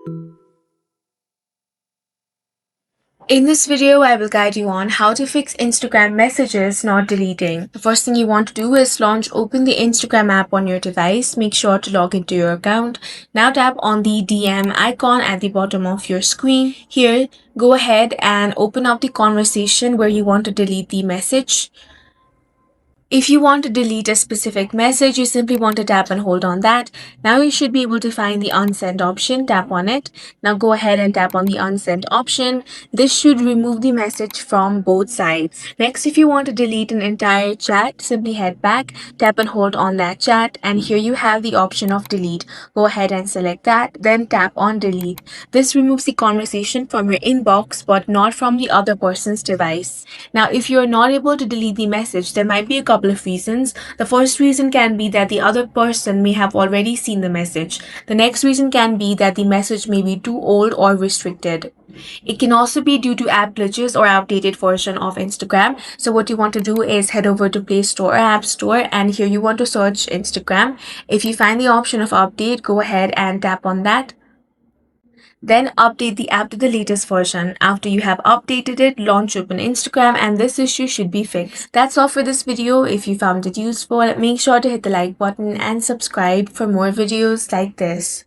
In this video, I will guide you on how to fix Instagram messages not deleting. The first thing you want to do is open the Instagram app on your device. Make sure to log into your account. Now tap on the DM icon at the bottom of your screen. Here, go ahead and open up the conversation where you want to delete the message. If you want to delete a specific message, you simply want to tap and hold on that. Now you should be able to find the unsend option. Tap on it. Now go ahead and tap on the unsend option. This should remove the message from both sides. Next, if you want to delete an entire chat, simply head back, tap and hold on that chat, and here you have the option of delete. Go ahead and select that, then tap on delete. This removes the conversation from your inbox but not from the other person's device. Now, if you're not able to delete the message, there might be a couple of reasons. The first reason can be that the other person may have already seen the message. The next reason can be that the message may be too old or restricted. It can also be due to app glitches or outdated version of Instagram. So what you want to do is head over to Play Store or App Store, and here you want to search Instagram. If you find the option of update, go ahead and tap on that. Then update the app to the latest version. After you have updated it, launch open Instagram and this issue should be fixed. That's all for this video. If you found it useful, make sure to hit the like button and subscribe for more videos like this.